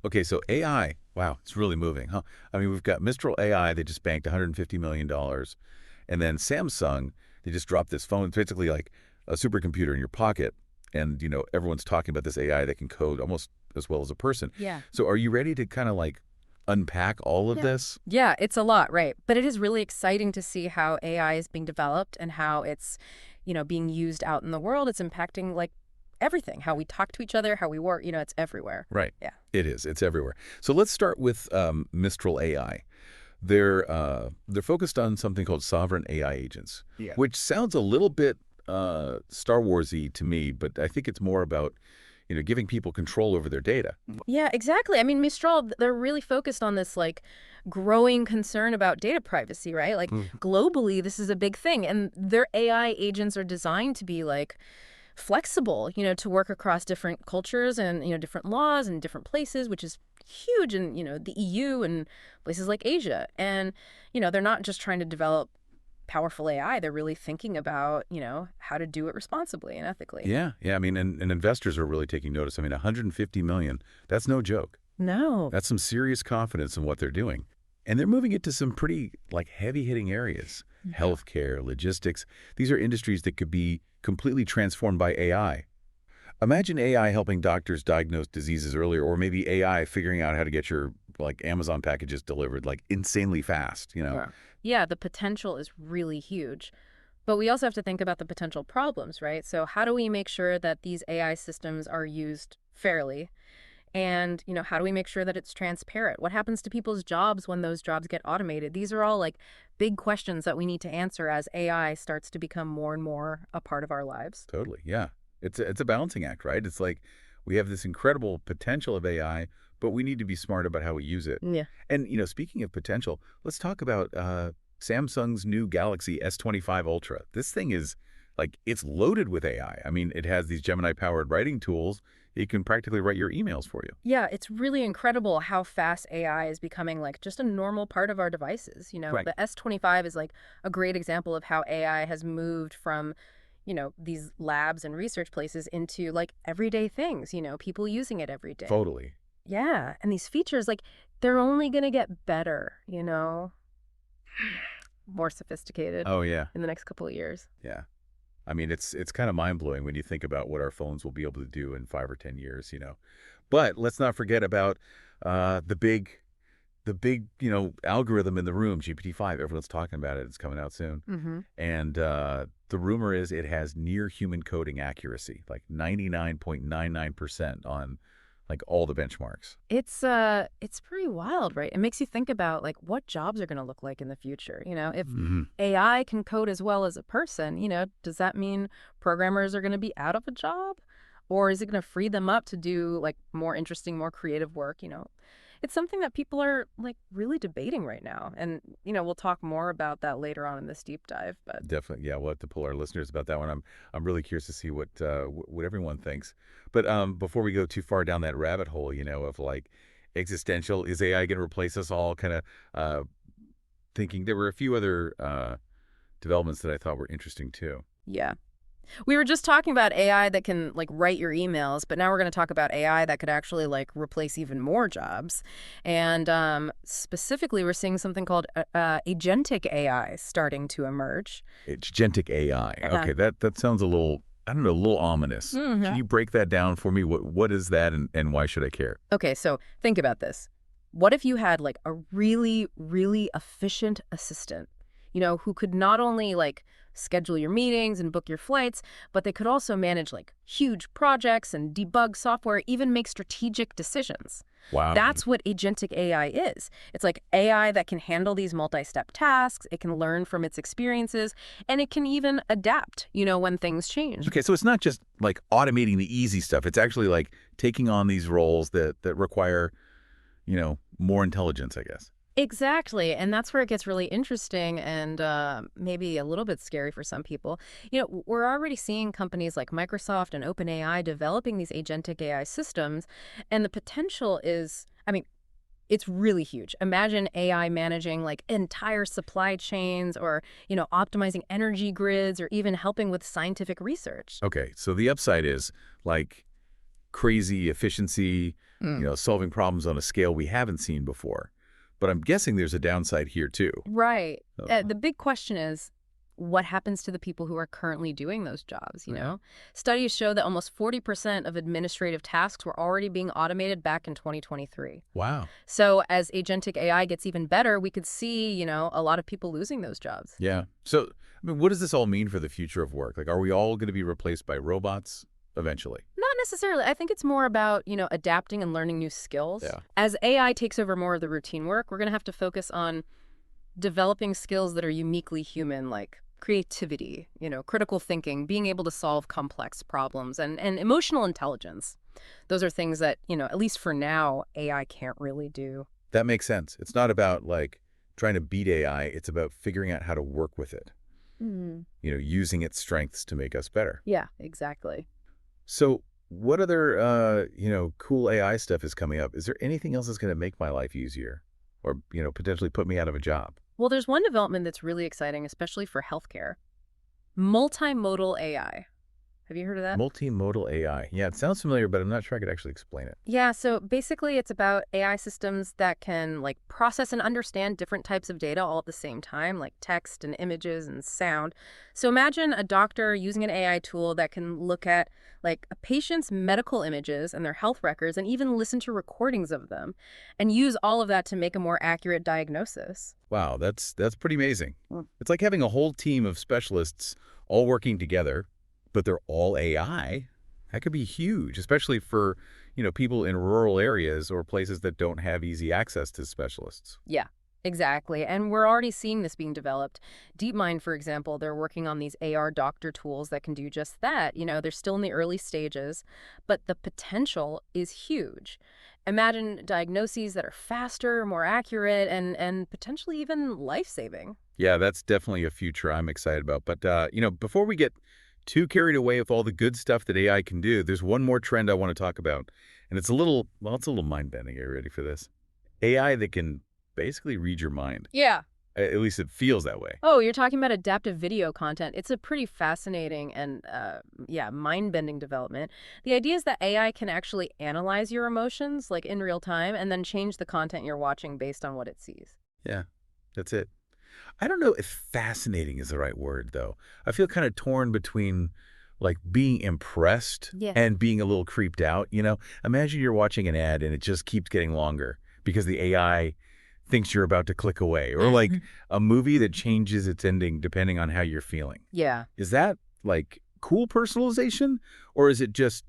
Okay, so AI, wow, it's really moving, huh? I mean, we've got Mistral AI, they just banked $150 million. And then Samsung, they just dropped this phone. It's basically like a supercomputer in your pocket. And, everyone's talking about this AI that can code almost as well as a person. Yeah. So are you ready to kind of like unpack all of Yeah. this? Yeah, it's a lot, right? But it is really exciting to see how AI is being developed and how it's, being used out in the world. It's impacting like everything, how we talk to each other, how we work, it's everywhere. Right. Yeah. It is. It's everywhere. So let's start with Mistral AI. They're focused on something called sovereign AI agents, Yeah. which sounds a little bit Star Wars-y to me, but I think it's more about giving people control over their data. Yeah, exactly. I mean, Mistral, they're really focused on this like growing concern about data privacy, right? Like globally, this is a big thing. And their AI agents are designed to be like flexible, to work across different cultures and, different laws and different places, which is huge in, the EU and places like Asia. And, they're not just trying to develop powerful AI. They're really thinking about, how to do it responsibly and ethically. Yeah, yeah. I mean, and investors are really taking notice. I mean, 150 million, that's no joke. No. That's some serious confidence in what they're doing. And they're moving it to some pretty like heavy-hitting areas. Healthcare, logistics. These are industries that could be completely transformed by AI. Imagine AI helping doctors diagnose diseases earlier, or maybe AI figuring out how to get your like Amazon packages delivered like insanely fast. Yeah. Yeah, the potential is really huge. But we also have to think about the potential problems, right? So how do we make sure that these AI systems are used fairly? And, how do we make sure that it's transparent? What happens to people's jobs when those jobs get automated? These are all like big questions that we need to answer as AI starts to become more and more a part of our lives. Totally, yeah. It's a balancing act, right? It's like we have this incredible potential of AI, but we need to be smart about how we use it. Yeah. And, speaking of potential, let's talk about Samsung's new Galaxy S25 Ultra. This thing is like, it's loaded with AI. I mean, it has these Gemini-powered writing tools. It can practically write your emails for you. Yeah, it's really incredible how fast AI is becoming like just a normal part of our devices. Right. The S25 is like a great example of how AI has moved from, these labs and research places into like everyday things, people using it every day. Totally. Yeah, and these features, like, they're only going to get better, more sophisticated Oh, yeah. in the next couple of years. Yeah. I mean, it's kind of mind-blowing when you think about what our phones will be able to do in 5 or 10 years. But let's not forget about the big algorithm in the room, GPT-5. Everyone's talking about it. It's coming out soon. Mm-hmm. And the rumor is it has near human coding accuracy, like 99.99% on like all the benchmarks. It's pretty wild, right? It makes you think about like what jobs are going to look like in the future. If AI can code as well as a person, does that mean programmers are going to be out of a job? Or is it going to free them up to do like more interesting, more creative work? It's something that people are like really debating right now. And, we'll talk more about that later on in this deep dive. But Definitely, yeah. We'll have to pull our listeners about that one. I'm really curious to see what everyone thinks. But before we go too far down that rabbit hole, of like existential, is AI going to replace us all? Kind of thinking there were a few other developments that I thought were interesting too. yeah. We were just talking about AI that can like write your emails, but now we're going to talk about AI that could actually like replace even more jobs. And specifically, we're seeing something called agentic AI starting to emerge. Agentic AI. Okay, that sounds a little, I don't know, a little ominous. Can you break that down for me? What is that, and why should I care? Okay, so think about this. What if you had like a really, really efficient assistant, who could not only like schedule your meetings and book your flights, but they could also manage like huge projects and debug software, even make strategic decisions. Wow. That's what agentic AI is. It's like AI that can handle these multi-step tasks, it can learn from its experiences, and it can even adapt, when things change. Okay, so it's not just like automating the easy stuff. It's actually like taking on these roles that require, more intelligence, I guess. Exactly. And that's where it gets really interesting and maybe a little bit scary for some people. We're already seeing companies like Microsoft and OpenAI developing these agentic AI systems. And the potential is, I mean, it's really huge. Imagine AI managing like entire supply chains or, optimizing energy grids or even helping with scientific research. Okay, so the upside is like crazy efficiency, solving problems on a scale we haven't seen before. But I'm guessing there's a downside here too. Right. Oh, The big question is, what happens to the people who are currently doing those jobs, you yeah. know? Studies show that almost 40% of administrative tasks were already being automated back in 2023. Wow. So as agentic AI gets even better, we could see, a lot of people losing those jobs. Yeah. So, what does this all mean for the future of work? Like, are we all going to be replaced by robots eventually? Not necessarily. I think it's more about, adapting and learning new skills. Yeah. As AI takes over more of the routine work, we're going to have to focus on developing skills that are uniquely human, like creativity, critical thinking, being able to solve complex problems, and emotional intelligence. Those are things that, at least for now, AI can't really do. That makes sense. It's not about like trying to beat AI. It's about figuring out how to work with it, Mm. using its strengths to make us better. Yeah, exactly. So what other, cool AI stuff is coming up? Is there anything else that's going to make my life easier or, potentially put me out of a job? Well, there's one development that's really exciting, especially for healthcare. Multimodal AI. Have you heard of that? Multimodal AI. Yeah, it sounds familiar, but I'm not sure I could actually explain it. Yeah, so basically it's about AI systems that can process and understand different types of data all at the same time, like text and images and sound. So imagine a doctor using an AI tool that can look at a patient's medical images and their health records and even listen to recordings of them and use all of that to make a more accurate diagnosis. Wow, that's pretty amazing. Mm. It's like having a whole team of specialists all working together, but they're all AI. That could be huge, especially for, people in rural areas or places that don't have easy access to specialists. Yeah, exactly. And we're already seeing this being developed. DeepMind, for example, they're working on these AR doctor tools that can do just that. They're still in the early stages, but the potential is huge. Imagine diagnoses that are faster, more accurate, and potentially even life-saving. Yeah, that's definitely a future I'm excited about. But, before we get too carried away with all the good stuff that AI can do, there's one more trend I want to talk about. And it's a little mind-bending. Are you ready for this? AI that can basically read your mind. Yeah. At least it feels that way. Oh, you're talking about adaptive video content. It's a pretty fascinating and, mind-bending development. The idea is that AI can actually analyze your emotions, in real time, and then change the content you're watching based on what it sees. Yeah, that's it. I don't know if fascinating is the right word, though. I feel kind of torn between, being impressed Yeah. and being a little creeped out, Imagine you're watching an ad and it just keeps getting longer because the AI thinks you're about to click away, or a movie that changes its ending depending on how you're feeling. Yeah. Is that, cool personalization, or is it just,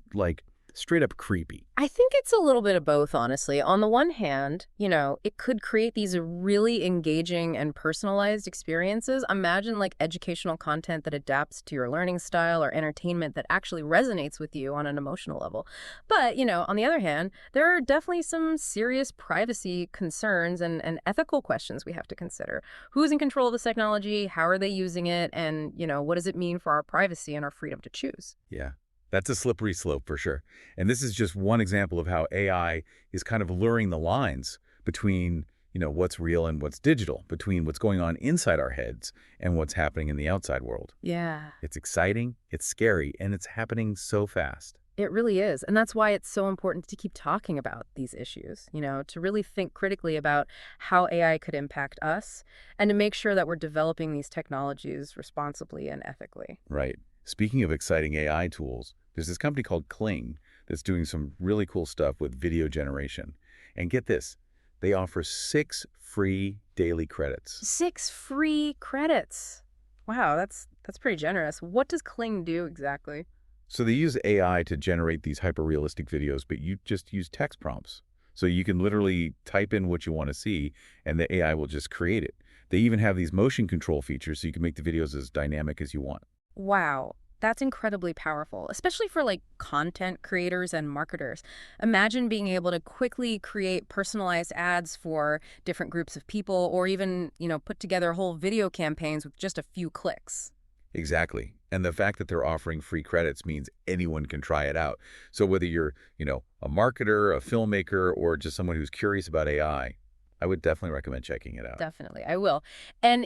straight up creepy? I think it's a little bit of both, honestly. On the one hand, it could create these really engaging and personalized experiences. Imagine educational content that adapts to your learning style or entertainment that actually resonates with you on an emotional level. But, on the other hand, there are definitely some serious privacy concerns and ethical questions we have to consider. Who's in control of this technology? How are they using it? And, what does it mean for our privacy and our freedom to choose? Yeah. That's a slippery slope for sure. And this is just one example of how AI is kind of blurring the lines between, what's real and what's digital, between what's going on inside our heads and what's happening in the outside world. Yeah. It's exciting, it's scary, and it's happening so fast. It really is. And that's why it's so important to keep talking about these issues, to really think critically about how AI could impact us and to make sure that we're developing these technologies responsibly and ethically. Right. Speaking of exciting AI tools, there's this company called Kling that's doing some really cool stuff with video generation. And get this, they offer 6 free daily credits. 6 free credits. Wow, that's pretty generous. What does Kling do exactly? So they use AI to generate these hyper-realistic videos, but you just use text prompts. So you can literally type in what you want to see, and the AI will just create it. They even have these motion control features, so you can make the videos as dynamic as you want. Wow, that's incredibly powerful, especially for content creators and marketers. Imagine being able to quickly create personalized ads for different groups of people or even, put together whole video campaigns with just a few clicks. Exactly. And the fact that they're offering free credits means anyone can try it out. So whether you're, a marketer, a filmmaker, or just someone who's curious about AI, I would definitely recommend checking it out. Definitely, I will. And,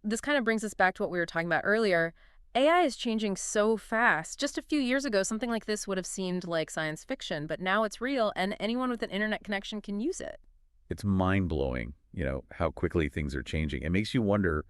this kind of brings us back to what we were talking about earlier. AI is changing so fast. Just a few years ago, something like this would have seemed like science fiction, but now it's real and anyone with an internet connection can use it. It's mind-blowing, how quickly things are changing. It makes you wonder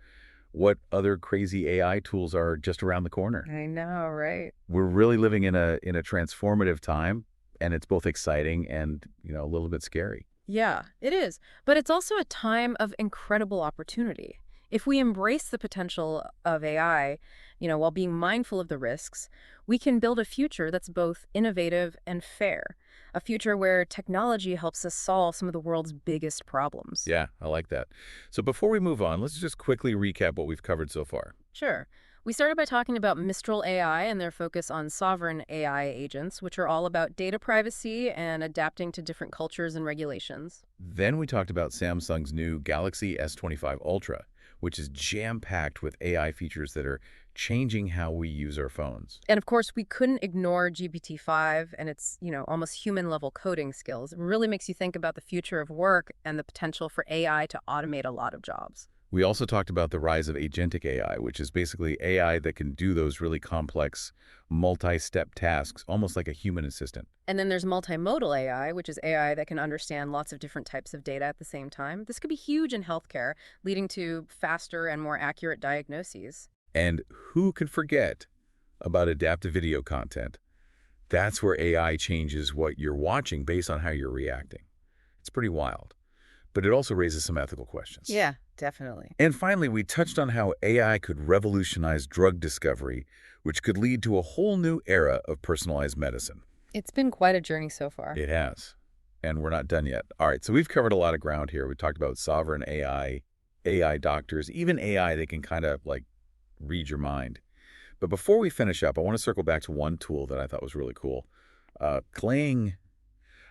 what other crazy AI tools are just around the corner. I know, right? We're really living in a transformative time, and it's both exciting and, a little bit scary. Yeah, it is. But it's also a time of incredible opportunity. If we embrace the potential of AI, while being mindful of the risks, we can build a future that's both innovative and fair. A future where technology helps us solve some of the world's biggest problems. Yeah, I like that. So before we move on, let's just quickly recap what we've covered so far. Sure. We started by talking about Mistral AI and their focus on sovereign AI agents, which are all about data privacy and adapting to different cultures and regulations. Then we talked about Samsung's new Galaxy S25 Ultra, which is jam-packed with AI features that are changing how we use our phones. And of course, we couldn't ignore GPT-5 and its, almost human-level coding skills. It really makes you think about the future of work and the potential for AI to automate a lot of jobs. We also talked about the rise of agentic AI, which is basically AI that can do those really complex, multi-step tasks, almost like a human assistant. And then there's multimodal AI, which is AI that can understand lots of different types of data at the same time. This could be huge in healthcare, leading to faster and more accurate diagnoses. And who could forget about adaptive video content? That's where AI changes what you're watching based on how you're reacting. It's pretty wild, but it also raises some ethical questions. Yeah, definitely. And finally, we touched on how AI could revolutionize drug discovery, which could lead to a whole new era of personalized medicine. It's been quite a journey so far. It has. And we're not done yet. All right, so we've covered a lot of ground here. We talked about sovereign AI, AI doctors, even AI that can kind of like read your mind. But before we finish up, I want to circle back to one tool that I thought was really cool. Kling,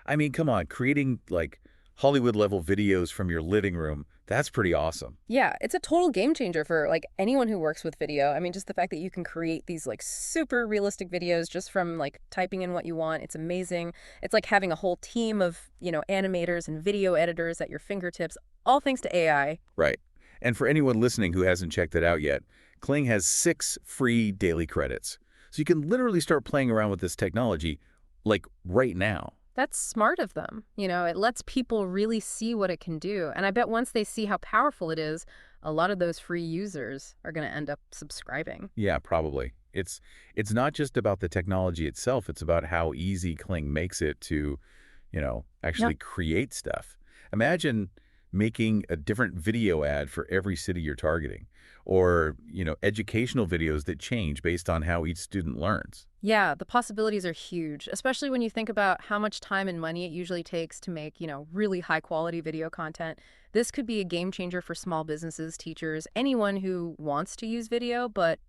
I mean, come on, creating like Hollywood-level videos from your living room, that's pretty awesome. Yeah, it's a total game changer for like anyone who works with video. I mean, just the fact that you can create these like super realistic videos just from like typing in what you want. It's amazing. It's like having a whole team of, animators and video editors at your fingertips, all thanks to AI. Right. And for anyone listening who hasn't checked it out yet, Kling has 6 free daily credits. So you can literally start playing around with this technology like right now. That's smart of them. It lets people really see what it can do. And I bet once they see how powerful it is, a lot of those free users are going to end up subscribing. Yeah, probably. It's not just about the technology itself. It's about how easy Kling makes it to, actually create stuff. Imagine making a different video ad for every city you're targeting, or, educational videos that change based on how each student learns. Yeah, the possibilities are huge, especially when you think about how much time and money it usually takes to make, really high quality video content. This could be a game changer for small businesses, teachers, anyone who wants to use video, but,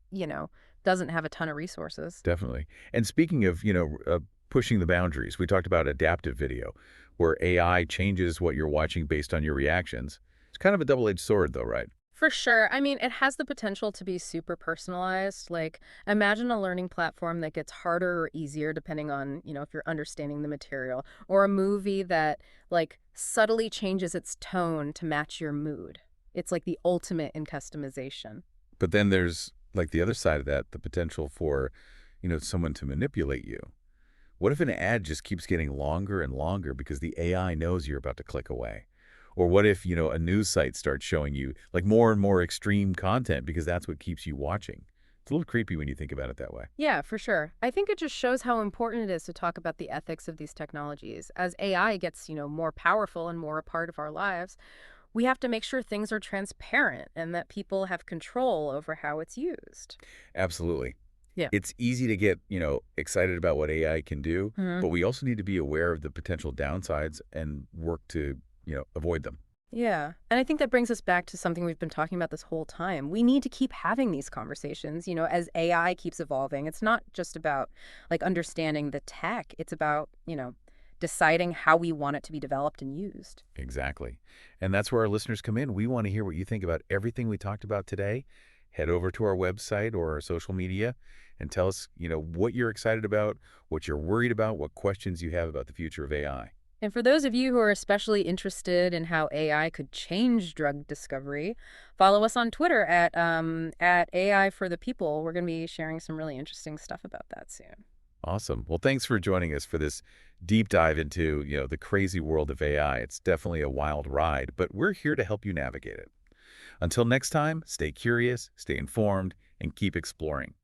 doesn't have a ton of resources. Definitely. And speaking of, pushing the boundaries, we talked about adaptive video, where AI changes what you're watching based on your reactions. It's kind of a double-edged sword, though, right? For sure. I mean, it has the potential to be super personalized. Like, imagine a learning platform that gets harder or easier depending on, if you're understanding the material, or a movie that, like, subtly changes its tone to match your mood. It's like the ultimate in customization. But then there's, like, the other side of that, the potential for, someone to manipulate you. What if an ad just keeps getting longer and longer because the AI knows you're about to click away? Or what if, a news site starts showing you like more and more extreme content because that's what keeps you watching? It's a little creepy when you think about it that way. Yeah, for sure. I think it just shows how important it is to talk about the ethics of these technologies. As AI gets, more powerful and more a part of our lives, we have to make sure things are transparent and that people have control over how it's used. Absolutely. Yeah. It's easy to get, excited about what AI can do, Mhm. but we also need to be aware of the potential downsides and work to, avoid them. Yeah. And I think that brings us back to something we've been talking about this whole time. We need to keep having these conversations, as AI keeps evolving. It's not just about like understanding the tech. It's about, deciding how we want it to be developed and used. Exactly. And that's where our listeners come in. We want to hear what you think about everything we talked about today. Head over to our website or our social media and tell us, what you're excited about, what you're worried about, what questions you have about the future of AI. And for those of you who are especially interested in how AI could change drug discovery, follow us on Twitter at AI for the People. We're going to be sharing some really interesting stuff about that soon. Awesome. Well, thanks for joining us for this deep dive into, the crazy world of AI. It's definitely a wild ride, but we're here to help you navigate it. Until next time, stay curious, stay informed, and keep exploring.